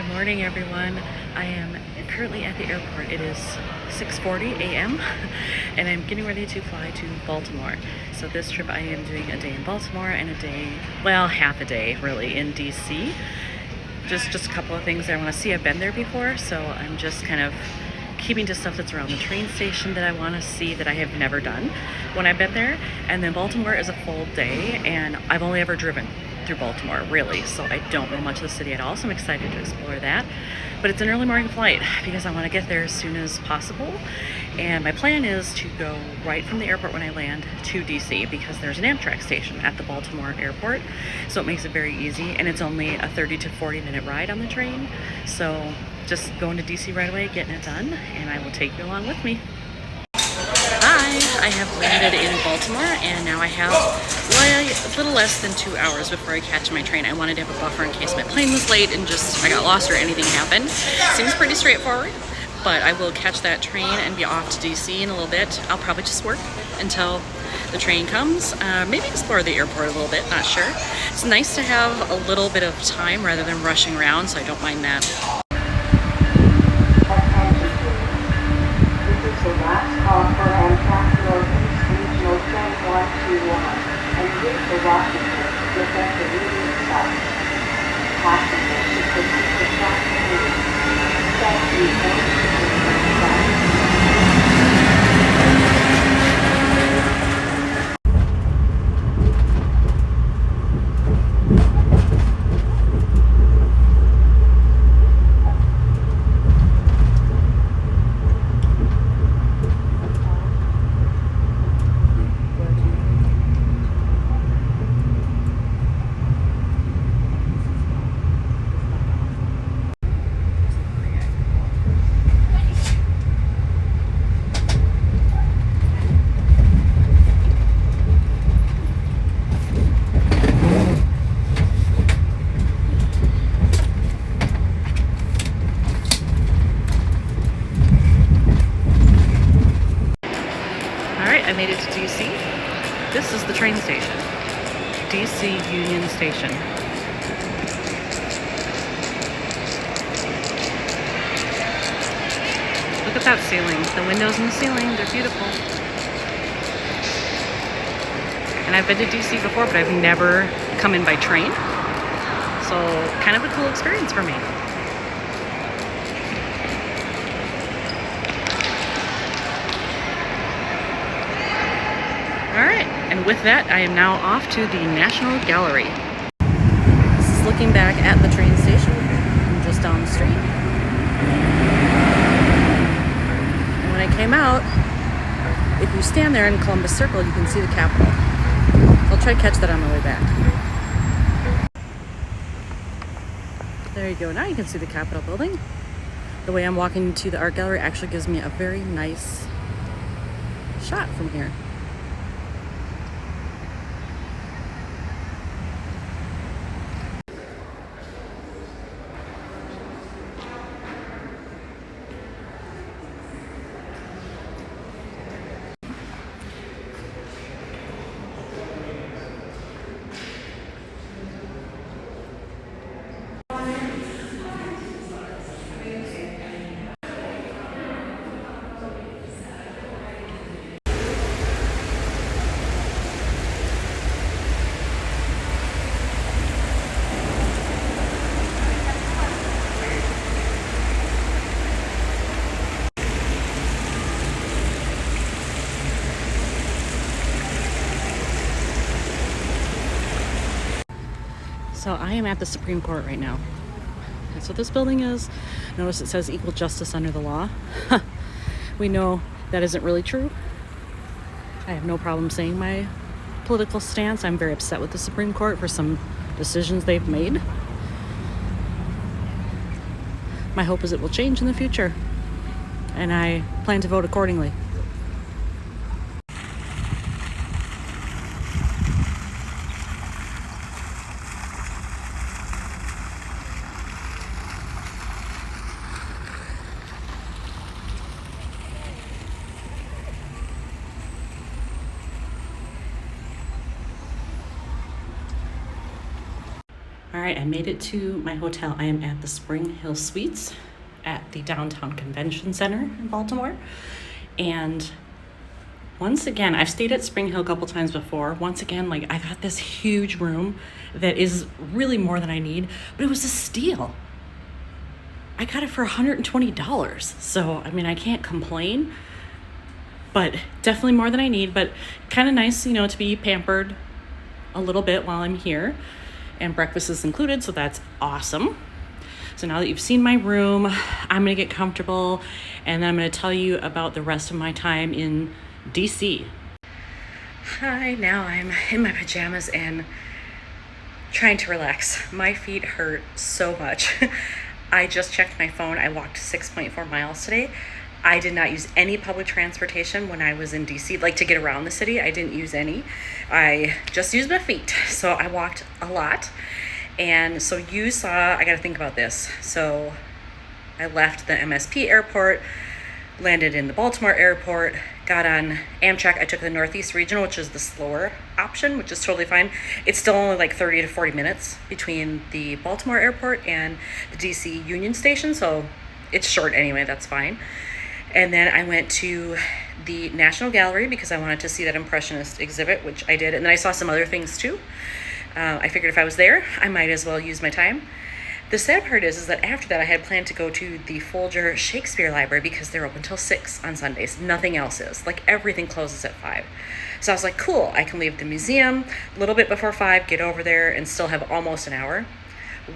Good morning, everyone. I am currently at the airport. It is 6:40 a.m. and I'm getting ready to fly to Baltimore. So this trip I am doing a day in Baltimore and a day, well, half a day really in DC. Just a couple of things I want to see. I've been there before, so I'm just kind of keeping to stuff that's around the train station that I want to see that I have never done when I've been there. And then Baltimore is a full day, and I've only ever driven through Baltimore, really, so I don't know much of the city at all, so I'm excited to explore that. But it's an early morning flight because I want to get there as soon as possible, and my plan is to go right from the airport when I land to DC because there's an Amtrak station at the Baltimore airport, so it makes it very easy, and it's only a 30 to 40 minute ride on the train, so just going to DC right away, getting it done, and I will take you along with me. Hi, I have landed in Baltimore, and now I have a little less than 2 hours before I catch my train. I wanted to have a buffer in case my plane was late and just I got lost or anything happened. Seems pretty straightforward, but I will catch that train and be off to DC in a little bit. I'll probably just work until the train comes. Maybe explore the airport a little bit, not sure. It's nice to have a little bit of time rather than rushing around, so I don't mind that. The last call for Amtrak Northeast Regional Train 121 and reach the Washington to get the immediate stop. Passengers should proceed to platform 8. Thank you for your I made it to DC. This is the train station. DC Union Station. Look at that ceiling. The windows in the ceiling, they're beautiful. And I've been to DC before, but I've never come in by train. So kind of a cool experience for me. Alright, and with that, I am now off to the National Gallery. This is looking back at the train station. I'm just down the street. And when I came out, if you stand there in Columbus Circle, you can see the Capitol. I'll try to catch that on the way back. There you go. Now you can see the Capitol building. The way I'm walking to the art gallery actually gives me a very nice shot from here. So I am at the Supreme Court right now. That's what this building is. Notice it says equal justice under the law. We know that isn't really true. I have no problem saying my political stance. I'm very upset with the Supreme Court for some decisions they've made. My hope is it will change in the future, and I plan to vote accordingly. All right, I made it to my hotel. I am at the Spring Hill Suites at the Downtown Convention Center in Baltimore. And once again, I've stayed at Spring Hill a couple times before. Once again, like, I got this huge room that is really more than I need, but it was a steal. I got it for $120. So, I mean, I can't complain, but definitely more than I need, but kind of nice, to be pampered a little bit while I'm here. And breakfast is included, so that's awesome. So now that you've seen my room, I'm gonna get comfortable, and then I'm gonna tell you about the rest of my time in DC. Hi, now I'm in my pajamas and trying to relax. My feet hurt so much. I just checked my phone. I walked 6.4 miles today. I did not use any public transportation when I was in DC, like to get around the city. I didn't use any. I just used my feet. So I walked a lot. And so you saw, I got to think about this. So I left the MSP airport, landed in the Baltimore airport, got on Amtrak. I took the Northeast Regional, which is the slower option, which is totally fine. It's still only like 30 to 40 minutes between the Baltimore airport and the DC Union Station. So it's short anyway, that's fine. And then I went to the National Gallery because I wanted to see that Impressionist exhibit, which I did. And then I saw some other things too. I figured if I was there, I might as well use my time. The sad part is that after that, I had planned to go to the Folger Shakespeare Library because they're open till 6 on Sundays. Nothing else is. Like, everything closes at 5. So I was like, cool, I can leave the museum a little bit before 5, get over there, and still have almost an hour.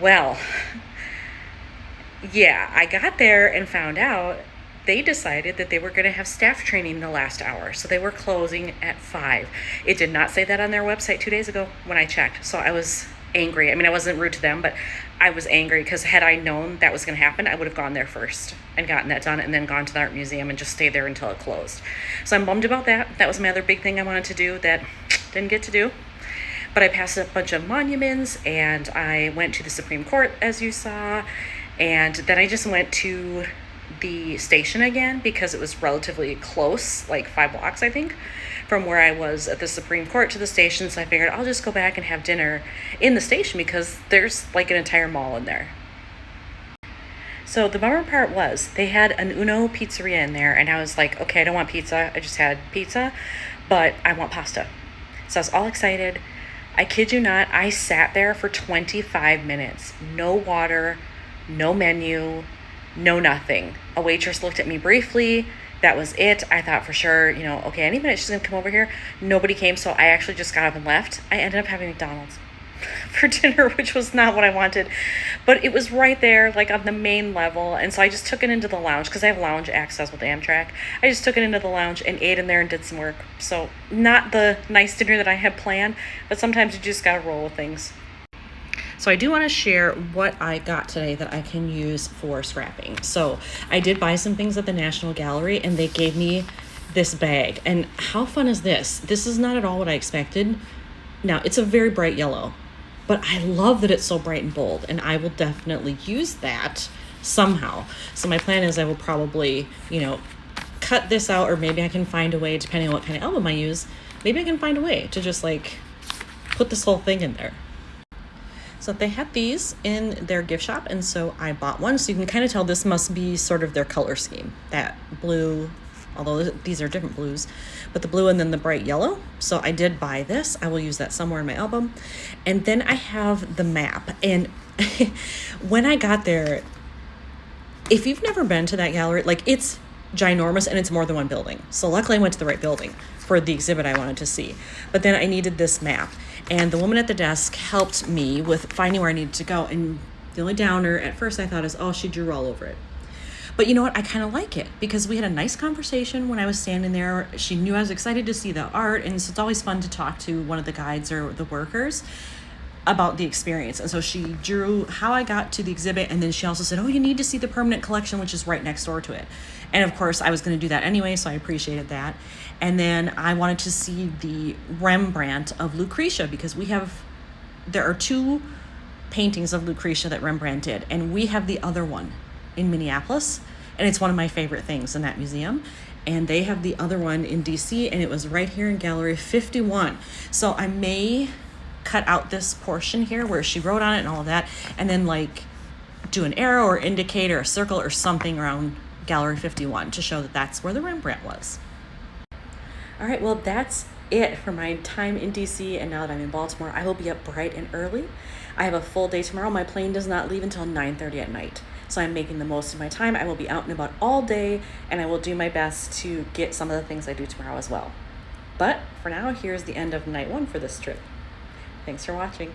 Well, yeah, I got there and found out they decided that they were going to have staff training the last hour. So they were closing at 5. It did not say that on their website 2 days ago when I checked. So I was angry. I mean, I wasn't rude to them, but I was angry because had I known that was going to happen, I would have gone there first and gotten that done and then gone to the art museum and just stayed there until it closed. So I'm bummed about that. That was my other big thing I wanted to do that didn't get to do. But I passed a bunch of monuments and I went to the Supreme Court, as you saw. And then I just went to the station again because it was relatively close, like 5 blocks, I think, from where I was at the Supreme Court to the station. So I figured I'll just go back and have dinner in the station because there's like an entire mall in there. So the bummer part was they had an Uno pizzeria in there, and I was like, okay, I don't want pizza. I just had pizza, but I want pasta. So I was all excited. I kid you not, I sat there for 25 minutes. No water, no menu, no nothing. A waitress looked at me briefly. That was it. I thought for sure, okay, any minute she's going to come over here. Nobody came, so I actually just got up and left. I ended up having McDonald's for dinner, which was not what I wanted. But it was right there, like on the main level. And so I just took it into the lounge because I have lounge access with Amtrak. I just took it into the lounge and ate in there and did some work. So not the nice dinner that I had planned, but sometimes you just got to roll with things. So I do want to share what I got today that I can use for scrapping. So I did buy some things at the National Gallery and they gave me this bag. And how fun is this? This is not at all what I expected. Now, it's a very bright yellow, but I love that it's so bright and bold, and I will definitely use that somehow. So my plan is I will probably, cut this out, or maybe I can find a way, depending on what kind of album I use, maybe I can find a way to just put this whole thing in there. So they had these in their gift shop, and so I bought one. So you can kind of tell this must be sort of their color scheme. That blue, although these are different blues, but the blue and then the bright yellow. So I did buy this. I will use that somewhere in my album. And then I have the map. And when I got there, if you've never been to that gallery, it's ginormous and it's more than one building. So luckily I went to the right building for the exhibit I wanted to see. But then I needed this map. And the woman at the desk helped me with finding where I needed to go. And the only downer at first I thought is, she drew all over it. But you know what? I kind of like it because we had a nice conversation when I was standing there. She knew I was excited to see the art. And so it's always fun to talk to one of the guides or the workers about the experience. And so she drew how I got to the exhibit. And then she also said, you need to see the permanent collection, which is right next door to it. And of course, I was going to do that anyway, so I appreciated that. And then I wanted to see the Rembrandt of Lucretia because there are 2 paintings of Lucretia that Rembrandt did, and we have the other one in Minneapolis, and it's one of my favorite things in that museum. And they have the other one in DC, and it was right here in Gallery 51. So I may cut out this portion here where she wrote on it and all of that, and then like do an arrow or indicate or a circle or something around Gallery 51 to show that that's where the Rembrandt was. All right, well, that's it for my time in DC, and now that I'm in Baltimore, I will be up bright and early. I have a full day tomorrow. My plane does not leave until 9:30 at night, so I'm making the most of my time. I will be out and about all day, and I will do my best to get some of the things I do tomorrow as well. But for now, here's the end of night 1 for this trip. Thanks for watching.